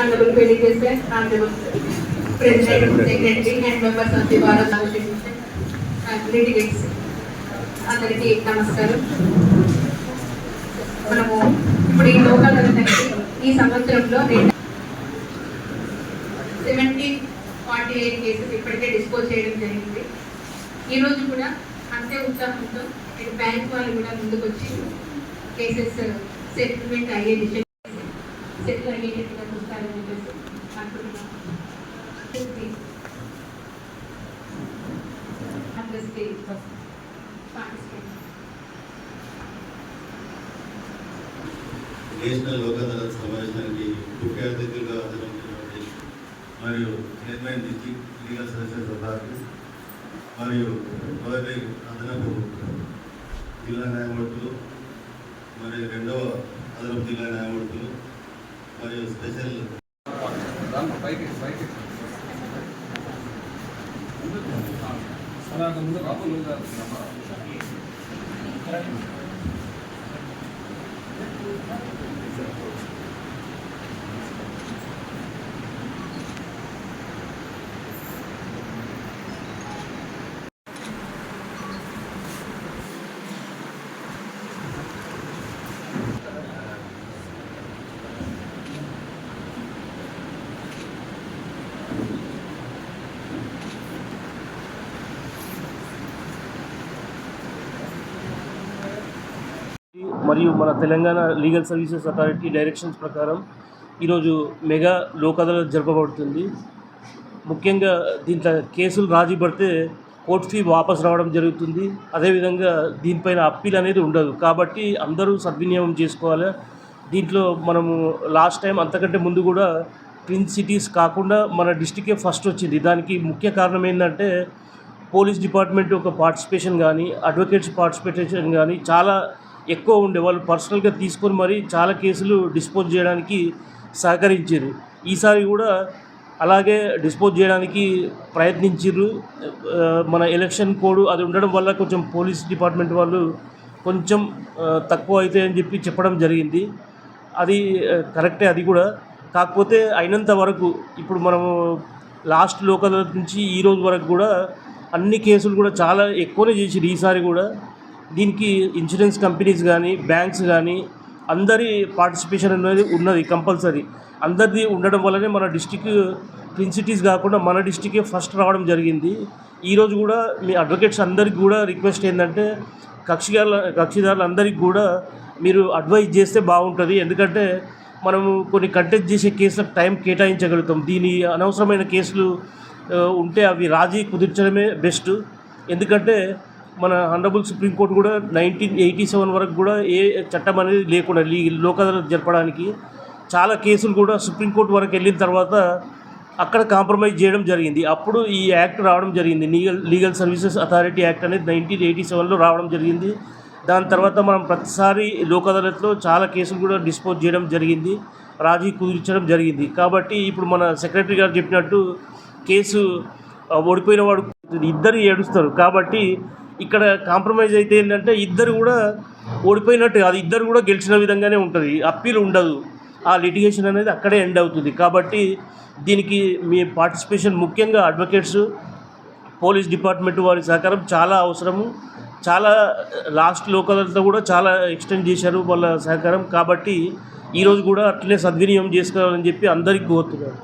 Honorable Vedi President, Honorable President, Secretary and members of the Board of Association and litigants. అందరికీ నమస్కారం. మనము ఇప్పుడు ఈ లోకల్ అనేది ఈ సంవత్సరంలో 1748 కేసెస్ ఇప్పటికే డిస్పోజ్ చేయడం జరిగింది. ఈరోజు కూడా అంతే ఉత్సాహంతో బ్యాంక్ వాళ్ళు కూడా ముందుకు వచ్చి కేసెస్ సెటిల్మెంట్ అయ్యేది సెటిల్ అయ్యేటట్టుగా చూస్తారని చెప్పేసి అనుకుంటున్నాం. నేషనల్ లోక్ అదాలత్ సమావేశానికి ముఖ్య అతిథులుగా హాజరవుతున్నటువంటి మరియు chairman district legal services authority మరియు మొదటి అదనపు జిల్లా న్యాయమూర్తులు మరియు రెండవ అదనపు జిల్లా న్యాయమూర్తులు మరియు స్పెషల్ మరియు మన Telangana legal services authority directions ప్రకారం ఈరోజు మెగా లోక్ అదాలత్ జరపబడుతుంది. ముఖ్యంగా దీంట్లో కేసులు రాజీ పడితే కోర్టు ఫీ వాపసు రావడం జరుగుతుంది. అదేవిధంగా దీనిపైన అప్పీల్ అనేది ఉండదు. కాబట్టి అందరూ సద్వినియోగం చేసుకోవాలి. దీంట్లో మనము లాస్ట్ టైం అంతకంటే ముందు కూడా ట్విన్ సిటీస్ కాకుండా మన డిస్టికే ఫస్ట్ వచ్చింది. దానికి ముఖ్య కారణం ఏంటంటే పోలీస్ డిపార్ట్మెంట్ ఒక పార్టిసిపేషన్ కానీ అడ్వకేట్స్ పార్టిసిపేషన్ కానీ చాలా ఎక్కువ ఉండే. వాళ్ళు పర్సనల్గా తీసుకొని మరి చాలా కేసులు డిస్పోజ్ చేయడానికి సహకరించారు. ఈసారి కూడా అలాగే డిస్పోజ్ చేయడానికి ప్రయత్నించారు. మన ఎలక్షన్ కోడ్ అది ఉండడం వల్ల కొంచెం పోలీస్ డిపార్ట్మెంట్ వాళ్ళు కొంచెం తక్కువ అవుతాయి అని చెప్పి చెప్పడం జరిగింది. అది కరెక్టే. అది కూడా కాకపోతే అయినంత వరకు ఇప్పుడు మనము లాస్ట్ లోక్ అదాలత్ నుంచి ఈ రోజు వరకు కూడా అన్ని కేసులు కూడా చాలా ఎక్కువనే చేసిరు. ఈసారి కూడా దీనికి ఇన్సూరెన్స్ కంపెనీస్ కానీ బ్యాంక్స్ కానీ అందరి పార్టిసిపేషన్ అనేది ఉన్నది కంపల్సరీ. అందరిది ఉండడం వల్లనే మన డిస్టిక్ ట్విన్ సిటీస్ కాకుండా మన డిస్టికే ఫస్ట్ రావడం జరిగింది. ఈరోజు కూడా మీ అడ్వకేట్స్ అందరికి కూడా రిక్వెస్ట్ ఏంటంటే కక్షిదారులందరికీ కూడా మీరు అడ్వైజ్ చేస్తే బాగుంటుంది. ఎందుకంటే మనము కొన్ని కంటెస్ట్ చేసే కేసులకు టైం కేటాయించగలుగుతాం. దీని అనవసరమైన కేసులు ఉంటే అవి రాజీ కుదిర్చడమే బెస్ట్. ఎందుకంటే మన ఆనరబుల్ సుప్రీంకోర్టు కూడా 1987 వరకు కూడా ఏ చట్టం అనేది లేకుండా లోక్ అదాలత్ జరపడానికి చాలా కేసులు కూడా సుప్రీంకోర్టు వరకు వెళ్ళిన తర్వాత అక్కడ కాంప్రమైజ్ చేయడం జరిగింది. అప్పుడు ఈ యాక్ట్ రావడం జరిగింది. లీగల్ సర్వీసెస్ అథారిటీ యాక్ట్ అనేది 1987లో రావడం జరిగింది. దాని తర్వాత మనం ప్రతిసారి లోక్ అదాలత్లో చాలా కేసులు కూడా డిస్పోజ్ చేయడం జరిగింది, రాజీ కుదిర్చడం జరిగింది. కాబట్టి ఇప్పుడు మన సెక్రటరీ గారు చెప్పినట్టు కేసు ఓడిపోయిన వాడు ఇద్దరు ఏడుస్తారు. కాబట్టి ఇక్కడ కాంప్రమైజ్ అయితే ఏంటంటే ఇద్దరు కూడా ఓడిపోయినట్టు కాదు, ఇద్దరు కూడా గెలిచిన విధంగానే ఉంటుంది. అప్పీల్ ఉండదు. ఆ లిటిగేషన్ అనేది అక్కడే ఎండ్ అవుతుంది. కాబట్టి దీనికి మీ పార్టిసిపేషన్ ముఖ్యంగా అడ్వకేట్స్, పోలీస్ డిపార్ట్మెంట్ వారి సహకారం చాలా అవసరము. చాలా లాస్ట్ లోక్ అదాలత్లో కూడా చాలా ఎక్స్టెండ్ చేశారు వాళ్ళ సహకారం. కాబట్టి ఈరోజు కూడా అట్లనే సద్వినియోగం చేసుకోవాలని చెప్పి అందరికీ కోరుతున్నాను.